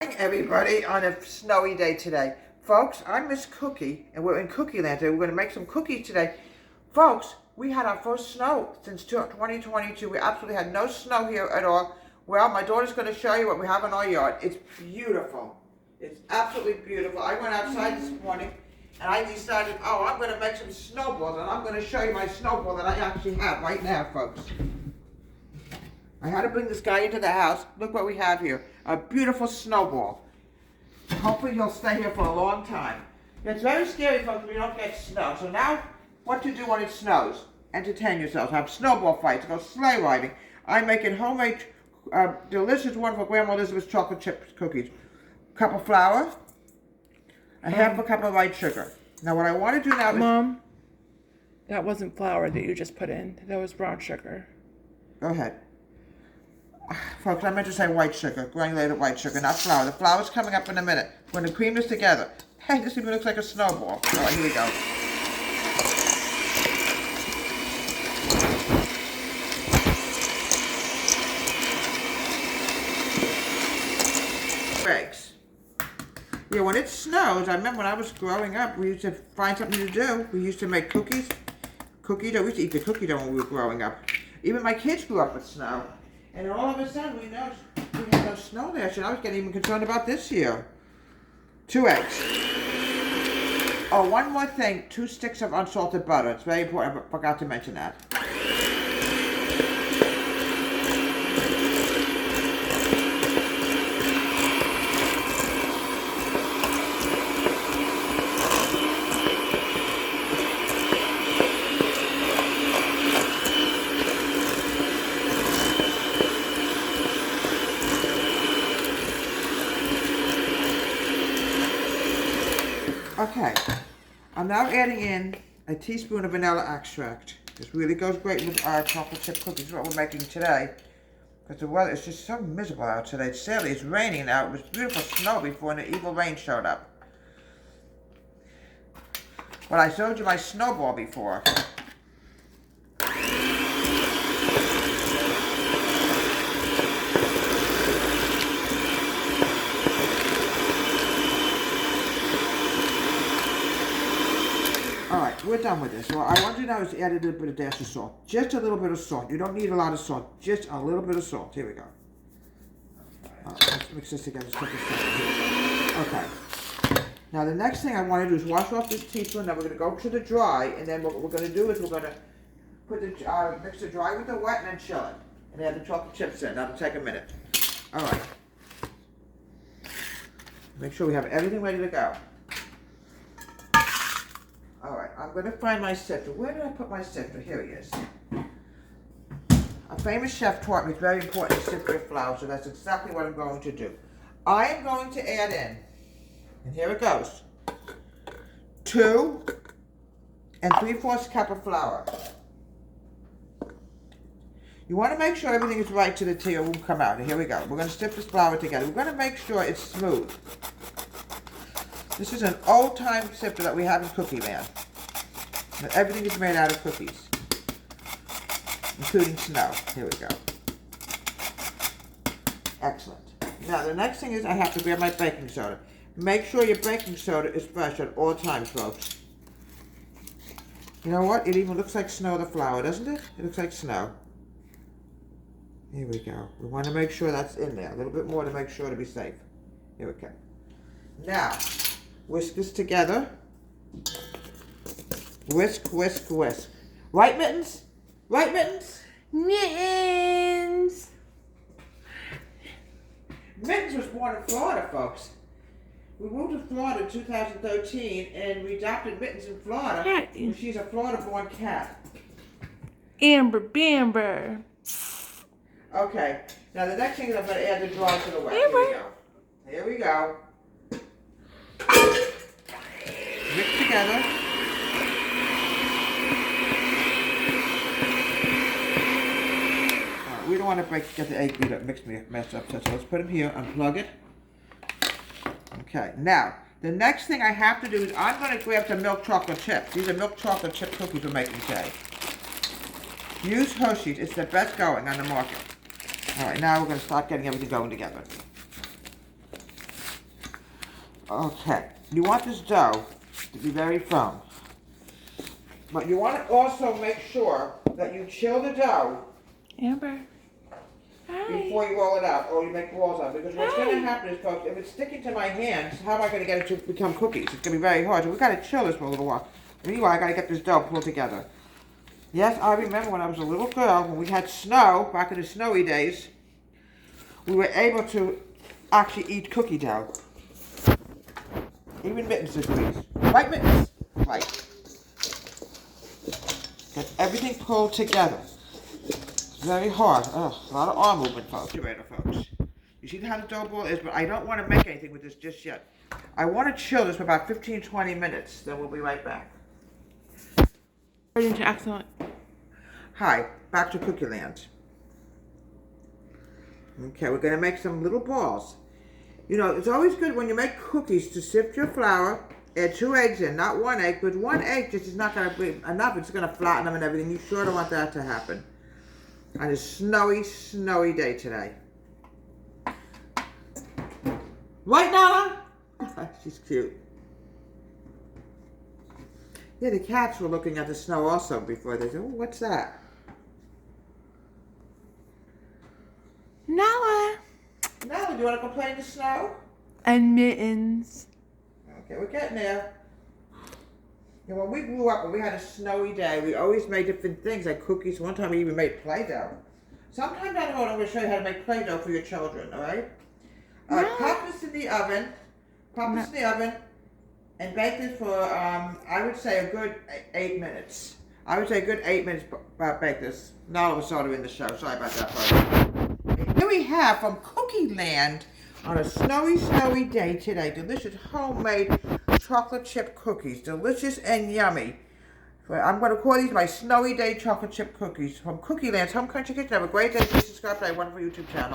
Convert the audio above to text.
Morning, everybody, on a snowy day today. Folks, I'm Miss Cookie, and we're in Cookie Land today. We're going to make some cookies today. Folks, we had our first snow since 2022. We absolutely had no snow here at all. Well, my daughter's going to show you what we have in our yard. It's beautiful. It's absolutely beautiful. I went outside this morning, and I decided, I'm going to make some snowballs, and I'm going to show you my snowball that I actually have right now, folks. I had to bring this guy into the house. Look what we have here. A beautiful snowball. Hopefully he'll stay here for a long time. It's very scary, folks, when you don't get snow. So now, what to do when it snows? Entertain yourselves. Have snowball fights. Go sleigh riding. I'm making homemade, delicious, wonderful Grandma Elizabeth's chocolate chip cookies. Cup of flour. A half a cup of white sugar. Now what I want to do now is... Mom, that wasn't flour that you just put in. That was brown sugar. Go ahead. Folks, I meant to say white sugar, granulated white sugar, not flour. The flour's coming up in a minute. We're going to cream this together. Hey, this even looks like a snowball. All right, here we go. Eggs. Yeah, when it snows, I remember when I was growing up, we used to find something to do. We used to make cookies. Cookie dough. We used to eat the cookie dough when we were growing up. Even my kids grew up with snow. And all of a sudden, we noticed we had no snow last year. I was getting even concerned about this year. 2 eggs. Oh, one more thing. 2 sticks of unsalted butter. It's very important. I forgot to mention that. Okay, I'm now adding in a teaspoon of vanilla extract. This really goes great with our chocolate chip cookies, what we're making today. Because the weather is just so miserable out today. Sadly, it's raining now. It was beautiful snow before and the evil rain showed up. But I showed you my snowball before. Alright, we're done with this. So what I want to do now is add a little bit of dash of salt. Just a little bit of salt. You don't need a lot of salt. Just a little bit of salt. Here we go. Alright, let's mix this together. Let's put this together. Okay. Now the next thing I want to do is wash off this teaspoon. Now we're going to go to the dry. And then what we're going to do is we're going to put the mix the dry with the wet and then chill it. And add the chocolate chips in. That'll take a minute. Alright. Make sure we have everything ready to go. Alright, I'm going to find my sifter. Where did I put my sifter? Here he is. A famous chef taught me it's very important to sift your flour, so that's exactly what I'm going to do. I am going to add in, and here it goes, 2 3/4 cup of flour. You want to make sure everything is right to the T or it won't come out. And here we go. We're going to sift this flour together. We're going to make sure it's smooth. This is an old-time sifter that we have in Cookie Land. And everything is made out of cookies, including snow. Here we go. Excellent. Now, the next thing is I have to grab my baking soda. Make sure your baking soda is fresh at all times, folks. You know what? It even looks like snow, the flour, doesn't it? It looks like snow. Here we go. We want to make sure that's in there. A little bit more to make sure to be safe. Here we go. Now, whisk this together. Whisk, whisk, whisk. Right, Mittens? Right, Mittens? Mittens! Mittens was born in Florida, folks. We moved to Florida in 2013, and we adopted Mittens in Florida. And she's a Florida-born cat. Amber Bamber. Okay, now the next thing is I'm going to add the dry to the wet. Here we go. Here we go. Mix together. Alright, we don't want to get the egg messed up, so let's put them here, unplug it. Okay, now, the next thing I have to do is I'm going to grab some milk chocolate chips. These are milk chocolate chip cookies we're making today. Use Hershey's. It's the best going on the market. Alright, now we're going to start getting everything going together. Okay, you want this dough to be very firm. But you want to also make sure that you chill the dough Amber. Hi. before you roll it out or you make balls out. Because what's going to happen is, folks, if it's sticking to my hands, how am I going to get it to become cookies? It's going to be very hard. So we've got to chill this for a little while. Meanwhile, I got to get this dough pulled together. Yes, I remember when I was a little girl, when we had snow, back in the snowy days, we were able to actually eat cookie dough. Even Mittens this week. Right, Mittens? Right. Get everything pulled together. It's very hard. Oh, a lot of arm movement, folks. Folks. You see how the dough ball is, but I don't want to make anything with this just yet. I want to chill this for about 15-20 minutes. Then we'll be right back. Excellent. Hi, back to Cookie Land. Okay, we're going to make some little balls. You know, it's always good when you make cookies to sift your flour, add 2 eggs in, not 1 egg, because 1 egg just is not going to be enough. It's going to flatten them and everything. You sure don't want that to happen on a snowy, snowy day today. Right, Nana? She's cute. Yeah, the cats were looking at the snow also before. They said, oh, what's that? Nala. Nala, do you want to complain the snow? And Mittens. Okay, we're getting there. You know, when we grew up and we had a snowy day, we always made different things, like cookies. One time we even made Play-Doh. Sometime down the road, I'm going to show you how to make Play-Doh for your children, all right? Pop this in the oven. Pop this in the oven and bake this for, I would say, a good 8 minutes. I would say a good 8 minutes bake this. Now all of a sudden in the show. Sorry about that, part. Here we have from Cookie Land on a snowy, snowy day today. Delicious homemade chocolate chip cookies. Delicious and yummy. I'm going to call these my snowy day chocolate chip cookies from Cookie Land's Home Country Kitchen. Have a great day. Please subscribe to my wonderful YouTube channel.